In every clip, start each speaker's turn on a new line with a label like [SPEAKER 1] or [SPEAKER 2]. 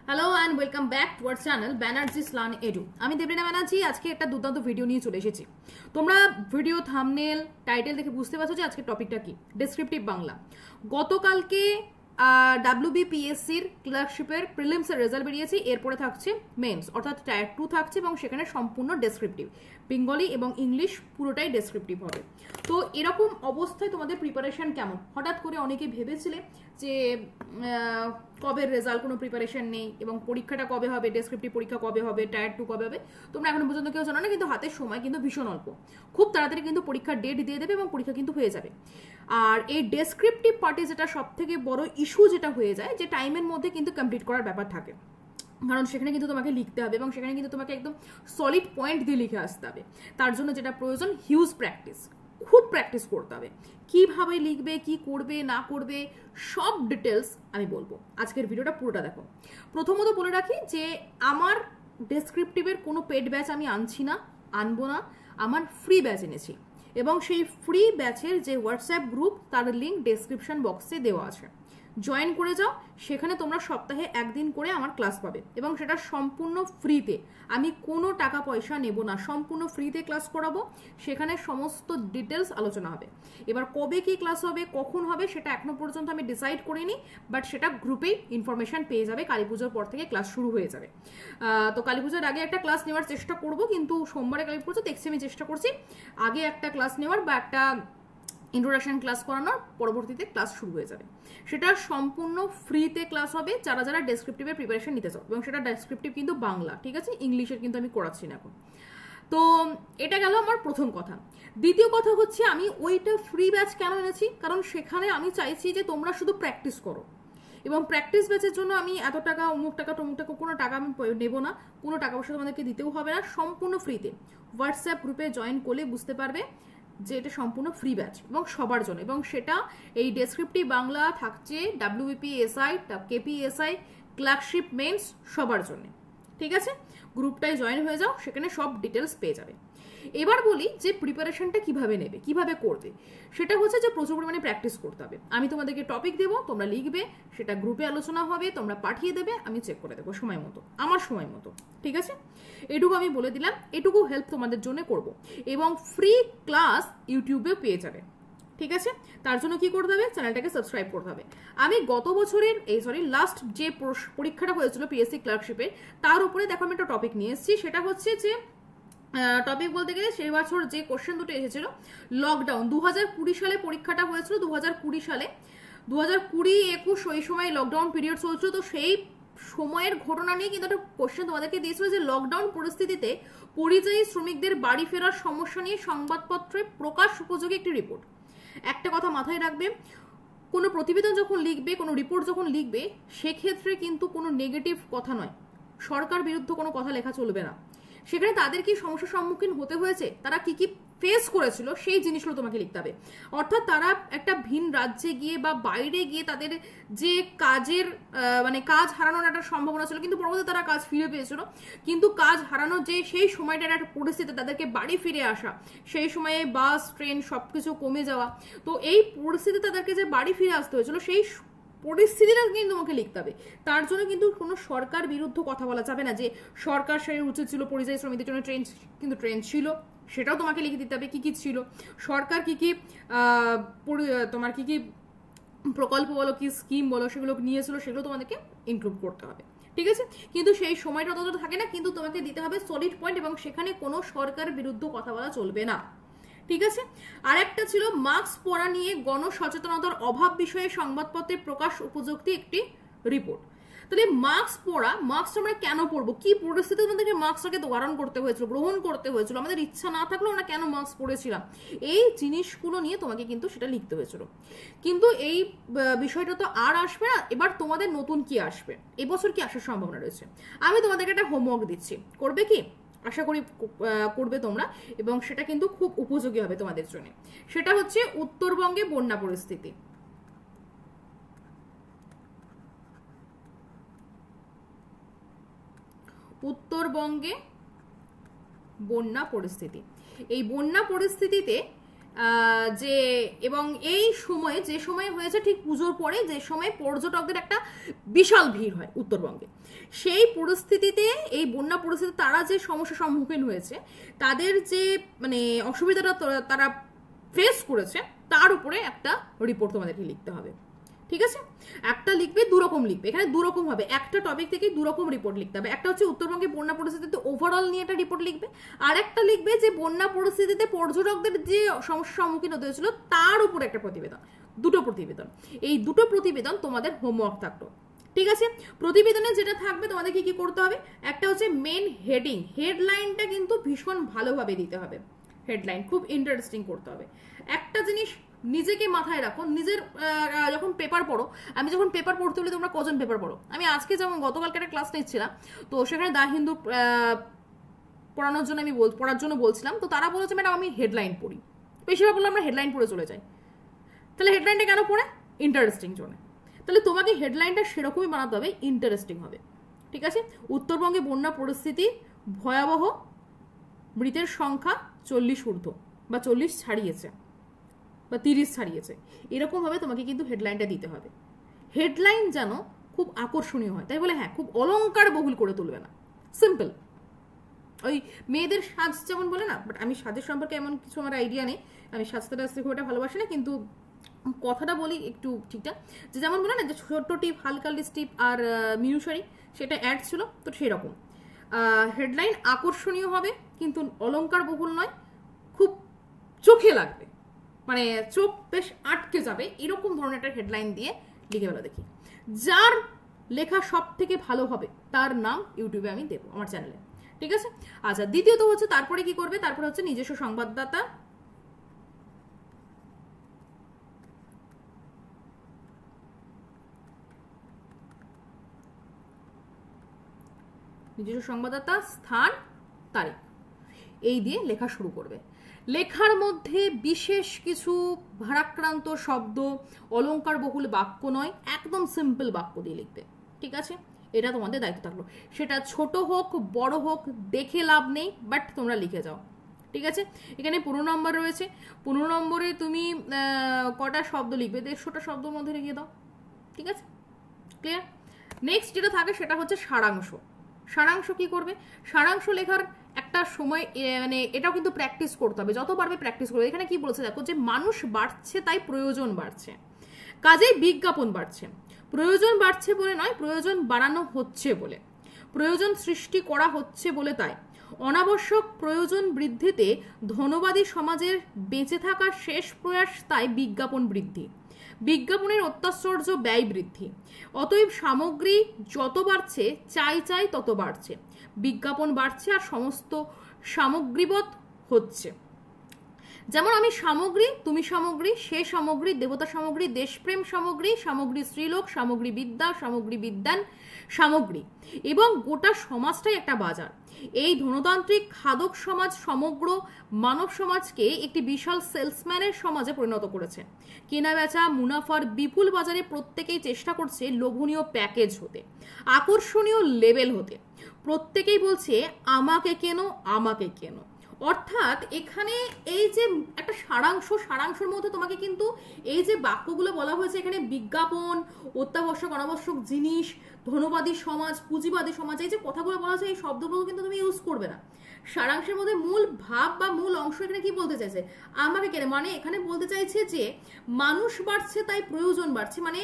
[SPEAKER 1] Hello and welcome back to our channel Banerjees learn edu. আমি দেবলীনা ব্যানার্জি। আজকে একটা দুর্দান্ত ভিডিও নিয়ে চলে এসেছি। তোমরা ভিডিও থাম্বনেল টাইটেল দেখে বুঝতে পারছো যে আজকে টপিকটা কি, ডেসক্রিপটিভ বাংলা। গতকালকে WBPSCর ক্লার্কশিপের প্রিলিমসের রেজাল্ট বেরিয়েছে, এরপরে থাকছে মেন্স অর্থাৎ টায়ার 2 থাকছে এবং সেখানে সম্পূর্ণ ডেসক্রিপটিভ, বেঙ্গলি এবং ইংলিশ পুরোটাই ডেসক্রিপটিভ হবে। তো এরকম অবস্থায় তোমাদের প্রিপারেশন কেমন? হঠাৎ করে অনেকে ভেবেছিলে যে কবে রেজাল্ট, কোনো প্রিপারেশন নেই এবং পরীক্ষাটা কবে হবে, ডেসক্রিপটিভ পরীক্ষা কবে হবে, টায়ার 2 কবে হবে, তোমরা এখনো পর্যন্ত কেউ জানো না। কিন্তু হাতের সময় কিন্তু ভীষণ অল্প, খুব তাড়াতাড়ি কিন্তু পরীক্ষার ডেট দিয়ে দেবে এবং পরীক্ষা কিন্তু হয়ে যাবে। আর এই ডেসক্রিপটিভ পার্টে যেটা সব থেকে বড় ইস্যু যেটা হয়ে যায়, যে টাইমের মধ্যে কিন্তু কমপ্লিট করার ব্যাপার থাকে, কারণ সেখানে কিন্তু তোমাকে লিখতে হবে এবং সেখানে কিন্তু তোমাকে একদম সলিড পয়েন্ট দিয়ে লিখে আসতে হবে। তার জন্য যেটা প্রয়োজন, হিউজ প্র্যাকটিস, খুব প্র্যাকটিস করতে হবে। কিভাবে লিখবে, কি করবে না করবে, সব ডিটেলস আমি বলবো। আজকের ভিডিওটা পুরোটা দেখো। প্রথমত বলে রাখি যে আমার ডেসক্রিপটিভের কোনো পেড ব্যাচ আমি আনছি না, আনবো না। আমার ফ্রি ব্যাচ এনেছি এবং সেই ফ্রি ব্যাচের যে হোয়াটসঅ্যাপ গ্রুপ, তার লিঙ্ক ডেসক্রিপশন বক্সে দেওয়া আছে। জয়েন করে যাও, সেখানে তোমরা সপ্তাহে একদিন করে আমার ক্লাস পাবে এবং সেটা সম্পূর্ণ ফ্রিতে। আমি কোনো টাকা পয়সা নেব না, সম্পূর্ণ ফ্রিতে ক্লাস করাবো। সেখানে সমস্ত ডিটেলস আলোচনা হবে। এবার কবে কি ক্লাস হবে, কখন হবে, সেটা এখনো পর্যন্ত আমি ডিসাইড করিনি, বাট সেটা গ্রুপেই ইনফরমেশন পেয়ে যাবে। কালী পুজোর পর থেকে ক্লাস শুরু হয়ে যাবে। তো কালী পুজোর আগে একটা ক্লাস নেওয়ার চেষ্টা করব, কিন্তু সোমবারে কালী পুজো দেখছি, আমি চেষ্টা করছি আগে একটা ক্লাস নেওয়ার বা একটা ইন্ট্রোডাকশন ক্লাস করানোর, পরবর্তীতে ক্লাস শুরু হয়ে যাবে। সেটা সম্পূর্ণ ফ্রিতে ক্লাস হবে যারা যারা ডেসক্রিপটিভের প্রিপারেশন নিতে চাও, এবং সেটা ডেসক্রিপটিভ কিন্তু বাংলা, ঠিক আছে? ইংলিশের কিন্তু আমি করাচ্ছি না এখন। তো এটা গেল আমার প্রথম কথা। দ্বিতীয় কথা হচ্ছে, আমি ওইটা ফ্রি ব্যাচ কেন এনেছি, কারণ সেখানে আমি চাইছি যে তোমরা শুধু প্র্যাকটিস করো। এবং প্র্যাকটিস ব্যাচের জন্য আমি এত টাকা, অমুক টাকা টমুক টাকা, কোনো টাকা আমি নেবো না, কোনো টাকা পয়সা তোমাদেরকে দিতেও হবে না, সম্পূর্ণ ফ্রিতে। হোয়াটসঅ্যাপ গ্রুপে জয়েন করলে বুঝতে পারবে যে এটা সম্পূর্ণ ফ্রি ব্যাচ এবং সবার জন্য। এবং সেটা এই ডেসক্রিপটিভ বাংলা থাকছে WBPSI, KPSI, ক্লার্কশিপ, মেন্স, সবার জন্য, ঠিক আছে? গ্রুপটায় জয়েন হয়ে যাও, সেখানে সব ডিটেলস পেয়ে যাবে। এবার বলি যে প্রিপারেশনটা কিভাবে নেবে, কিভাবে করবে। সেটা হচ্ছে যে প্রচুর পরিমাণে প্র্যাকটিস করতে হবে। আমি তোমাদেরকে টপিক দেবো, তোমরা লিখবে, সেটা গ্রুপে আলোচনা হবে, তোমরা পাঠিয়ে দেবে, আমি চেক করে দেবো সময় মতো, আমার সময় মতো, ঠিক আছে? এটুকু আমি বলে দিলাম, এটুকু হেল্প তোমাদের জন্য করব। এবং ফ্রি ক্লাস ইউটিউবেও পেয়ে যাবে, ঠিক আছে? তার জন্য কি করতে হবে, চ্যানেলটাকে সাবস্ক্রাইব করতে হবে। আমি গত বছরের লাস্ট যে পরীক্ষাটা হয়েছিল পিএসসি ক্লার্কশিপের, তার উপরে দেখো আমি একটা টপিক নিয়ে এসেছি। সেটা হচ্ছে যে টপিক বলতে গেলে সেই বছর যে কোশ্চেন দুটো এসেছিল, লকডাউন 2020 সালে পরীক্ষাটা হয়েছিল। 2020 সালে 2020-21 ওই সময় লকডাউন পিরিয়ড চলছিল। তো সেই সময়ের ঘটনা নিয়ে কিন্তু একটা কোশ্চেন তোমাদেরকে দিয়েছিল যে লকডাউন পরিস্থিতিতে পরিযায়ী শ্রমিকদের বাড়ি ফেরার সমস্যা নিয়ে সংবাদপত্রে প্রকাশ উপযোগী একটি রিপোর্ট। একটা কথা মাথায় রাখবে, কোনো প্রতিবেদন যখন লিখবে, কোনো রিপোর্ট যখন লিখবে, সেক্ষেত্রে কিন্তু কোনো নেগেটিভ কথা নয়, সরকার বিরুদ্ধ কোনো কথা লেখা চলবে না। সেখানে তাদের কি সমস্যার সম্মুখীন হতে হয়েছে, তারা কি কি ফেস করেছিল, সেই জিনিসগুলো তোমাকে লিখতে হবে। অর্থাৎ তারা একটা ভিন রাজ্যে গিয়ে বা বাইরে গিয়ে তাদের যে কাজের কাজ হারানোর একটা সম্ভাবনা ছিল, কিন্তু পরবর্তীতে তারা কাজ ফিরে পেয়েছিল, কিন্তু কাজ হারানোর যে সেই সময়টার একটা পরিস্থিতি, তাদেরকে বাড়ি ফিরে আসা, সেই সময়ে বাস ট্রেন সবকিছু কমে যাওয়া, তো এই পরিস্থিতি তাদেরকে যে বাড়ি ফিরে আসতে হয়েছিল, সেই পরিস্থিতিটা কিন্তু তোমাকে লিখতে হবে। তার জন্য কিন্তু কোনো সরকার বিরুদ্ধ কথা বলা যাবে না যে সরকার সেই উচিত ছিল পরিযায়ী শ্রমিকদের জন্য ট্রেন, কিন্তু ট্রেন ছিল, সেটাও তোমাকে লিখে দিতে হবে কি কি ছিল, সরকার কি কি তোমার কি কি প্রকল্প বলো, কি স্কিম বলো, সেগুলো নিয়েছিল, সেগুলো তোমাদেরকে ইনক্লুড করতে হবে, ঠিক আছে? কিন্তু সেই সময়টা ততটা থাকে না, কিন্তু তোমাকে দিতে হবে সলিড পয়েন্ট এবং সেখানে কোনো সরকার বিরুদ্ধ কথা বলা চলবে না, ঠিক আছে? আর একটা ছিল মাস্ক পরা নিয়ে গণসচেতনতার অভাব বিষয়ে সংবাদপত্রে প্রকাশ উপযুক্ত একটি রিপোর্ট। তাহলে মাস্ক পরা, মাস্ক আমরা কেন পরবো, কি পরিস্থিতিতে আমাদেরকে মাস্কটাকে ধারণ করতে হয়েছিল, গ্রহণ করতে হয়েছিল, আমাদের ইচ্ছা না থাকলেও আমরা কেন মাস্ক পরেছিলাম, এই জিনিসগুলো নিয়ে তোমাকে কিন্তু সেটা লিখতে হয়েছিল। কিন্তু এই বিষয়টা তো আর আসবে না। এবার তোমাদের নতুন কি আসবে, এবছর কি আসার সম্ভাবনা রয়েছে, আমি তোমাদেরকে একটা হোমওয়ার্ক দিচ্ছি, করবে কি? আশা করি করবে তোমরা, এবং সেটা কিন্তু খুব উপযোগী হবে তোমাদের জন্য। সেটা হচ্ছে উত্তরবঙ্গে বন্যা পরিস্থিতি। উত্তরবঙ্গে বন্যা পরিস্থিতি, এই বন্যা পরিস্থিতিতে এবং এই সময়ে, যে সময় হয়েছে ঠিক পুজোর পরে, যে সময় পর্যটকদের একটা বিশাল ভিড় হয় উত্তরবঙ্গে। সেই পরিস্থিতিতে, এই বন্যা পরিস্থিতিতে তারা যে সমস্যার সম্মুখীন হয়েছে, তাদের যে মানে অসুবিধাটা তারা ফেস করেছে, তার উপরে একটা রিপোর্ট তোমাদেরকে লিখতে হবে। ঠিক আছে, একটা লিখবে, দুরকম লিখবে, এখানে দুরকম হবে, একটা টপিক থেকে দুরকম রিপোর্ট লিখতে হবে। একটা হচ্ছে উত্তরবঙ্গে বন্যা পরিস্থিতিতে ওভারঅল নিয়ে একটা রিপোর্ট লিখবে, আর একটা লিখবে যে বন্যা পরিস্থিতিতে পর্যটকদের যে সমস্যার সম্মুখীন হতে হয়েছিল তার উপর একটা প্রতিবেদন। দুটো প্রতিবেদন, এই দুটো প্রতিবেদন তোমাদের হোমওয়ার্ক থাকলো। ঠিক আছে, প্রতিবেদনে যেটা থাকবে তোমাদেরকে কি করতে হবে, একটা হচ্ছে মেন হেডিং, হেডলাইনটা কিন্তু ভীষণ ভালোভাবে দিতে হবে। হেডলাইন খুব ইন্টারেস্টিং করতে হবে। একটা জিনিস নিজেকে মাথায় রাখো, নিজের যখন পেপার পড়ো, আমি যখন পেপার পড়তে বলি তোমরা কজন পেপার পড়ো? আমি আজকে যেমন গতকালকে একটা ক্লাস নিচ্ছিলাম, তো সেখানে দা হিন্দু পড়ানোর জন্য আমি পড়ার জন্য বলছিলাম, তো তারা বলেছে ম্যাডাম আমি হেডলাইন পড়ি। বেশিরভাগ বললাম আমরা হেডলাইন পড়ে চলে যাই। তাহলে হেডলাইনটা কেন পড়ে? ইন্টারেস্টিং জন্য। তাহলে তোমাকে হেডলাইনটা সেরকমই বানাতে হবে, ইন্টারেস্টিং হবে। ঠিক আছে, উত্তরবঙ্গে বন্যা পরিস্থিতি ভয়াবহ, মৃতের সংখ্যা 40 ঊর্ধ্ব বা 40 ছাড়িয়েছে বা 30 ছাড়িয়েছে, এরকমভাবে তোমাকে কিন্তু হেডলাইনটা দিতে হবে। হেডলাইন যেন খুব আকর্ষণীয় হয়, তাই বলে হ্যাঁ খুব অলংকার বহুল করে তুলবে না, সিম্পল। ওই মেয়েদের সাজ যেমন বলে না, বাট আমি সাজের সম্পর্কে এমন কিছু আমার আইডিয়া নেই, আমি সাজতে টাজতে খুব একটা ভালোবাসি না, কিন্তু কথাটা বলি একটু ঠিকঠাক, যে যেমন বলে না যে ছোট্ট টিপ, হালকা লিপস্টিক আর মিনুশারি, সেটা অ্যাড ছিল, তো সেরকম হেডলাইন আকর্ষণীয় হবে কিন্তু অলংকার বহুল নয়, খুব চোখে লাগবে, মানে চোখ বেশ আটকে যাবে, এরকম ধরনের একটা হেডলাইন দিয়ে লিখে ফেলো দেখি। যার লেখা সব থেকে ভালো হবে তার নাম ইউটিউবে আমি দেবো আমার চ্যানেলে। ঠিক আছে, আচ্ছা দ্বিতীয়ত হচ্ছে তারপরে কি করবে, তারপরে হচ্ছে নিজস্ব সংবাদদাতা, নিজস্ব সংবাদদাতা, স্থান, তারিখ, এই দিয়ে লেখা শুরু করবে। লেখার মধ্যে বিশেষ কিছু ভারাক্রান্ত শব্দ, অলংকার বহুল বাক্য নয়, একদম সিম্পল বাক্য দিয়ে লিখবে। ঠিক আছে, এটা তোমাদের দায়িত্ব থাকলো। সেটা ছোট হোক বড় হোক দেখে লাভ নেই, বাট তোমরা লিখে যাও। ঠিক আছে, এখানে 15 নম্বর রয়েছে, 15 নম্বরে তুমি কটা শব্দ লিখবে, 150টা শব্দের মধ্যে লিখে দাও। ঠিক আছে, ক্লিয়ার। নেক্সট যেটা থাকে সেটা হচ্ছে সারাংশ। সারাংশ কি করবে, সারাংশ লেখার একটা সময় মানে এটাও কিন্তু প্র্যাকটিস করতে হবে, যত পারবে প্র্যাকটিস করবে। এখানে কি বলেছে দেখো, যে মানুষ বাড়ছে তাই প্রয়োজন বাড়ছে, কাজেই বিজ্ঞাপন বাড়ছে। প্রয়োজন বাড়ছে বলে নয়, প্রয়োজন বাড়ানো হচ্ছে বলে, প্রয়োজন সৃষ্টি করা হচ্ছে বলে, তাই অনাবশ্যক প্রয়োজন বৃদ্ধিতে ধনবাদী সমাজের বেঁচে থাকার শেষ প্রয়াস, তাই বিজ্ঞাপন বৃদ্ধি, বিজ্ঞাপনের অত্যাশ্চর্য ব্যয় বৃদ্ধি। অতএব সামগ্রী যত বাড়ছে চাই চাই তত বাড়ছে, বিজ্ঞাপন বাড়ছে আর সমস্ত সামগ্রীবৎ হচ্ছে। যেমন আমি সামগ্রী, তুমি সামগ্রী, সে সামগ্রী, দেবতা সামগ্রী, দেশপ্রেম সামগ্রী, সামগ্রী স্ত্রীলোক, সামগ্রী বিদ্যা, সামগ্রী বিদ্যান সামগ্রী, এবং গোটা সমাজটাই একটা বাজার। এই ধনতান্ত্রিক খাদক সমাজ সমগ্র মানব সমাজকে একটি বিশাল সেলসম্যানের সমাজে পরিণত করেছে। কেনা বেচা মুনাফার বিপুল বাজারে প্রত্যেকেই চেষ্টা করছে লোভনীয় প্যাকেজ হতে, আকর্ষণীয় লেবেল হতে। প্রত্যেকেই বলছে আমাকে কেন, আমাকে কেন। অর্থাৎ এখানে এই যে একটা সারাংশ, সারাংশের মধ্যে তোমাকে কিন্তু এই যে বাক্যগুলো বলা হয়েছে, এখানে বিজ্ঞাপন, অত্যাবশ্যক অনাবশ্যক জিনিস, ধনবাদী সমাজ, পুঁজিবাদী সমাজ, এই যে কথাগুলো বলা হয়েছে এই শব্দগুলো কিন্তু তুমি ইউজ করবে না। সারাংশের মধ্যে মূল ভাব বা মূল অংশ এখানে কি বলতে চাইছে, আমাকে কেন, মানে এখানে বলতে চাইছে যে মানুষ বাড়ছে তাই প্রয়োজন বাড়ছে, মানে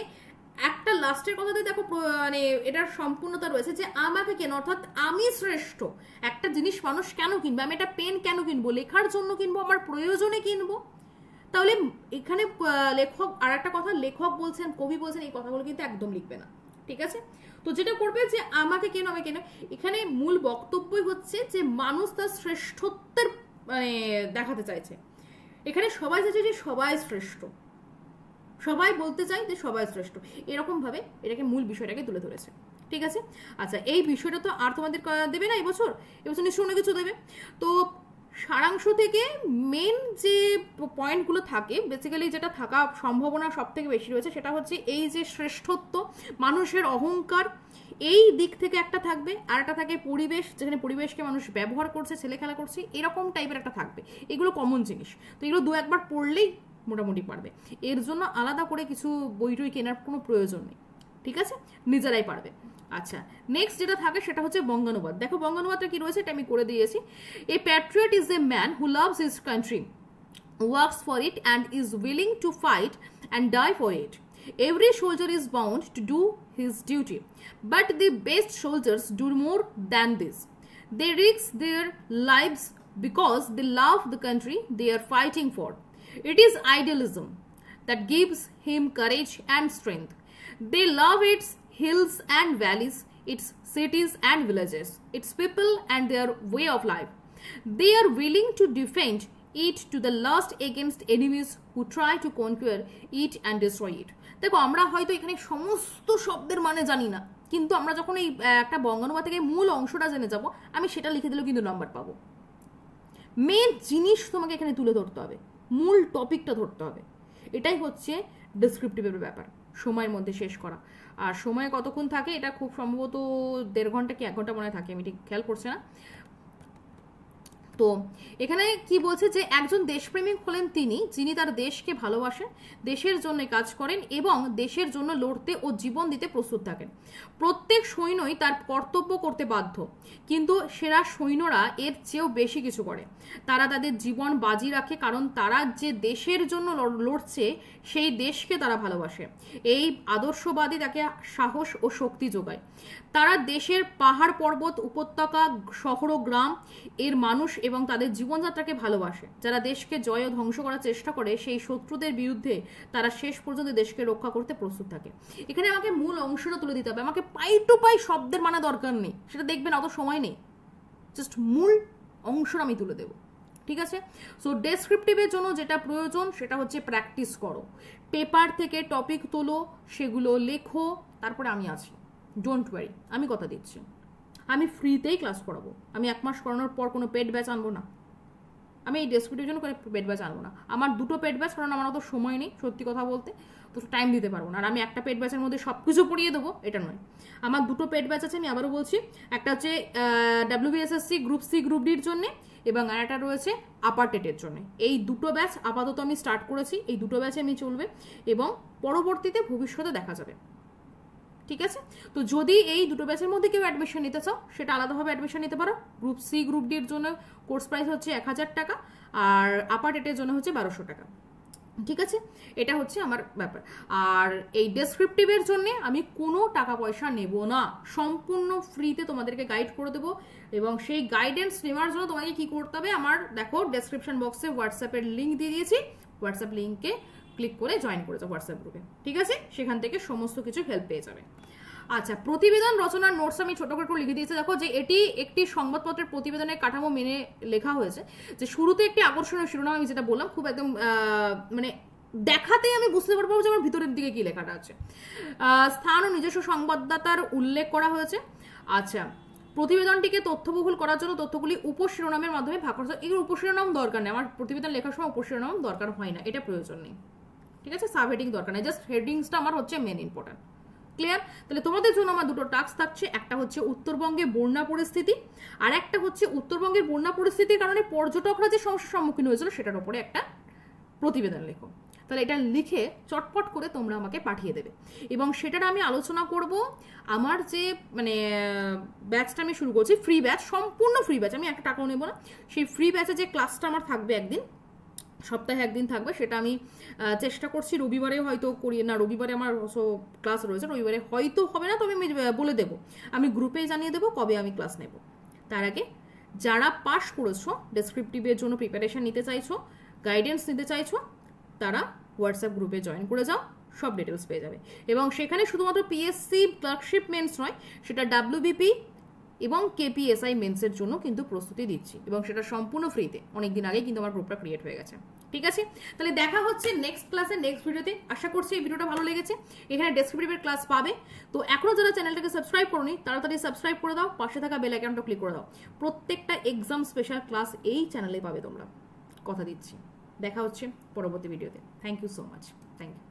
[SPEAKER 1] একটা লাস্টের কথাতে দেখো মানে এটার সম্পূর্ণতা রয়েছে যে আমাকে কেন, অর্থাৎ আমি শ্রেষ্ঠ। একটা জিনিস মানুষ কেন কিনবে, আমি একটা পেন কেন কিনবো, লেখার জন্য কিনবো, আমার প্রয়োজনে কিনবো। তাহলে এখানে লেখক, আর একটা কথা লেখক বলছেন, কবি বলছেন, এই কথাগুলো কিন্তু একদম লিখবে না। ঠিক আছে, তো যেটা করবে যে আমাকে কেন, আমি কেন, এখানে মূল বক্তব্যই হচ্ছে যে মানুষ তার শ্রেষ্ঠত্বের মানে দেখাতে চাইছে। এখানে সবাই চাইছে যে সবাই শ্রেষ্ঠ, সবাই বলতে চাই যে সবাই শ্রেষ্ঠ, এরকম ভাবে এটাকে মূল বিষয়টাকে তুলে ধরেছে। ঠিক আছে, আচ্ছা এই বিষয়টা তো আর তোমাদের দেবে না এবছর নিশ্চয় অন্য কিছু দেবে। তো সারাংশ থেকে মেন যে পয়েন্টগুলো থাকে, বেসিক্যালি যেটা থাকা সম্ভাবনা সব থেকে বেশি রয়েছে সেটা হচ্ছে এই যে শ্রেষ্ঠত্ব, মানুষের অহংকার, এই দিক থেকে একটা থাকবে। আর একটা থাকে পরিবেশ, যেখানে পরিবেশকে মানুষ ব্যবহার করছে, ছেলে খেলা করছে, এরকম টাইপের একটা থাকবে। এগুলো কমন জিনিস, তো এগুলো দু একবার পড়লেই মোটামুটি পারবে, এর জন্য আলাদা করে কিছু বই টই কেনার কোনো প্রয়োজন নেই। ঠিক আছে, নিজেরাই পারবে। আচ্ছা, নেক্সট যেটা থাকে সেটা হচ্ছে বঙ্গানুবাদ। দেখো বঙ্গানুবাদটা কি রয়েছে, এটা আমি করে দিয়েছি। এ Patriot is a man who loves his country, works for it and is willing to fight and die for it. Every soldier is bound to do his duty, but the best soldiers do more than this. They risk their lives because they love the country they are fighting for. It is idealism that gives him courage and strength. They love its hills and valleys, its cities and villages, its people and their way of life. They are willing to defend it to the last against enemies who try to conquer it and destroy it. দেখো আমরা হয়তো এখানে সমস্ত শব্দের মানে জানি না, কিন্তু আমরা যখন এই একটা বঙ্গানুবাদ থেকে মূল অংশটা জেনে যাব, আমি সেটা লিখে দিলেও কিন্তু নাম্বার পাবো। মেন জিনিস তোমাকে এখানে তুলে ধরতে হবে, মূল টপিকটা ধরতে হবে। এটাই হচ্ছে ডেসক্রিপটিভের ব্যাপার, সময়ের মধ্যে শেষ করা। আর সময় কতক্ষণ থাকে, এটা খুব সম্ভবত 1.5 ঘন্টা কি 1 ঘন্টা মনে থাকে, আমি ঠিক খেয়াল করছি না। তো এখানে কি বলছে যে একজন দেশপ্রেমিক হলেন তিনি, যিনি তার দেশকে ভালোবাসেন, দেশের জন্য কাজ করেন এবং দেশের জন্য লড়তে ও জীবন দিতে প্রস্তুত থাকেন। প্রত্যেক সৈন্যই তার কর্তব্য করতে বাধ্য, কিন্তু সেরা সৈন্যরা এর চেয়েও বেশি কিছু করে। তারা তাদের জীবন বাজি রাখে, কারণ তারা যে দেশের জন্য লড়ছে সেই দেশকে তারা ভালোবাসে। এই আদর্শবাদী তাকে সাহস ও শক্তি যোগায়। তারা দেশের পাহাড় পর্বত, উপত্যকা, শহর ও গ্রাম এর মানুষ এবং তাদের জীবনযাত্রাকে ভালোবাসে। যারা দেশকে জয় ও ধ্বংস করার চেষ্টা করে, সেই শত্রুদের বিরুদ্ধে তারা শেষ পর্যন্ত দেশকে রক্ষা করতে প্রস্তুত থাকে। এখানে আমাকে মূল অংশটা তুলে দিতে হবে, আমাকে পাই টু পাই শব্দের মানে দরকার নেই, সেটা দেখবেন অত সময় নেই, জাস্ট মূল অংশটা আমি তুলে দেবো। ঠিক আছে, সো ডেসক্রিপটিভের জন্য যেটা প্রয়োজন সেটা হচ্ছে প্র্যাকটিস করো, পেপার থেকে টপিক তোলো, সেগুলো লেখো, তারপরে আমি আছি, ডোন্ট ওয়ারি, আমি কথা দিচ্ছি। আমি ফ্রিতেই ক্লাস করাবো, আমি 1 মাস করানোর পর কোনো পেড ব্যাচ আনবো না, আমি এই ডেসক্রিপটিভের জন্য কোনো পেড ব্যাচ আনবো না। আমার 2টো পেড ব্যাচ, কারণ আমার অত সময় নেই সত্যি কথা বলতে, তো টাইম দিতে পারবো না। আর আমি একটা পেড ব্যাচের মধ্যে সব কিছু পড়িয়ে দেবো এটা নয়। আমার 2টো পেড ব্যাচ আছে, আমি আবারও বলছি, একটা হচ্ছে WBSSC গ্রুপ সি গ্রুপ ডির জন্য, এবং আরেকটা রয়েছে আপার টেটের জন্য। এই 2টো ব্যাচ আপাতত আমি স্টার্ট করেছি, এই 2টো ব্যাচে আমি চলবে এবং পরবর্তীতে ভবিষ্যতে দেখা যাবে। ঠিক আছে, তো যদি এই 2টো ব্যাচের মধ্যে কেউ অ্যাডমিশন নিতে চাও, সেটা আলাদাভাবে অ্যাডমিশন নিতে পারো। গ্রুপ সি গ্রুপ ডির জন্য কোর্স প্রাইস হচ্ছে 1000 টাকা, আর আপার টেটের জন্য হচ্ছে 1200 টাকা। ঠিক আছে, এটা হচ্ছে আমার ব্যাপার। আর এই ডেসক্রিপটিভের জন্য আমি কোনো টাকা পয়সা নেব না, সম্পূর্ণ ফ্রিতে তোমাদেরকে গাইড করে দেবো। এবং সেই গাইডেন্স নেওয়ার জন্য তোমাকে কি করতে হবে, আমার দেখো ডেসক্রিপশন বক্সে হোয়াটসঅ্যাপের লিঙ্ক দিয়ে দিয়েছি, হোয়াটসঅ্যাপ লিঙ্কে ক্লিক করে জয়েন করে যাও হোয়াটসঅ্যাপ গ্রুপে। ঠিক আছে, সেখান থেকে সমস্ত কিছু হেল্প পেয়ে যাবে। আচ্ছা, প্রতিবেদন রচনার নোটস আমি ছোট করে লিখে দিয়েছি। দেখো যে এটি একটি সংবাদপত্রের প্রতিবেদনের কাঠামো মেনে লেখা হয়েছে, যে শুরুতে একটি আকর্ষণীয় শিরোনাম, আমি যেটা বললাম খুব একদম মানে দেখাতেই আমি বুঝতে পারবো যে আমার ভিতরের দিকে কি লেখাটা আছে। স্থান ও নিজস্ব সংবাদদাতার উল্লেখ করা হয়েছে। আচ্ছা, প্রতিবেদনটিকে তথ্যবহুল করার জন্য তথ্যগুলি উপশিরোনামের মাধ্যমে ভাগ করা হয়েছে। এগুলো উপশিরোনাম দরকার নেই, আমার প্রতিবেদন লেখার সময় উপশিরোনাম দরকার হয় না, এটা প্রয়োজন নেই। ঠিক আছে, সাব হেডিং দরকার নেই, জাস্ট হেডিংসটা আমার হচ্ছে মেন ইম্পর্টেন্ট। ক্লিয়ার? তাহলে তোমাদের জন্য আমার 2টো টাস্ক থাকছে, একটা হচ্ছে উত্তরবঙ্গে বন্যা পরিস্থিতি, আর একটা হচ্ছে উত্তরবঙ্গের বন্যা পরিস্থিতির কারণে পর্যটকরা যে সমস্যার সম্মুখীন হয়েছিল সেটার উপরে একটা প্রতিবেদন লেখো। তাহলে এটা লিখে চটপট করে তোমরা আমাকে পাঠিয়ে দেবে, এবং সেটার আমি আলোচনা করব আমার যে মানে ব্যাচটা আমি শুরু করছি, ফ্রি ব্যাচ, সম্পূর্ণ ফ্রি ব্যাচ, আমি একটা টাকাও নেব না। সেই ফ্রি ব্যাচে যে ক্লাসটা আমার থাকবে একদিন, সপ্তাহে একদিন থাকবে, সেটা আমি চেষ্টা করছি রবিবারে হয়তো করি না, রবিবারে আমার ক্লাস রয়েছে, রবিবারে হয়তো হবে না, তবে আমি বলে দেবো, আমি গ্রুপে জানিয়ে দেবো কবে আমি ক্লাস নেব। তার আগে যারা পাস করেছো, ডেসক্রিপটিভের জন্য প্রিপারেশন নিতে চাইছো, গাইডেন্স নিতে চাইছো, তারা হোয়াটসঅ্যাপ গ্রুপে জয়েন করে যাও, সব ডিটেলস পেয়ে যাবে। এবং সেখানে শুধুমাত্র পিএসসি ক্লার্কশিপ মেন্স নয়, সেটা WBP এবং KPSI মেন্সের জন্য কিন্তু প্রস্তুতি দিচ্ছি, এবং সেটা সম্পূর্ণ ফ্রিতে। অনেকদিন আগে কিন্তু আমার গ্রুপটা ক্রিয়েট হয়ে গেছে। ঠিক আছে, তাহলে দেখা হচ্ছে নেক্সট ক্লাসে, নেক্সট ভিডিওতে। আশা করছি এই ভিডিওটা ভালো লেগেছে। এখানে ডেসক্রিপটিভের ক্লাস পাবে, তো এখনো যারা চ্যানেলটাকে সাবস্ক্রাইব করোনি তাড়াতাড়ি সাবস্ক্রাইব করে দাও, পাশে থাকা বেল আইকনটা ক্লিক করে দাও। প্রত্যেকটা এক্সাম স্পেশাল ক্লাস এই চ্যানেলে পাবে তোমরা, কথা দিচ্ছি। দেখা হচ্ছে পরবর্তী ভিডিওতে। Thank you so much, thank you.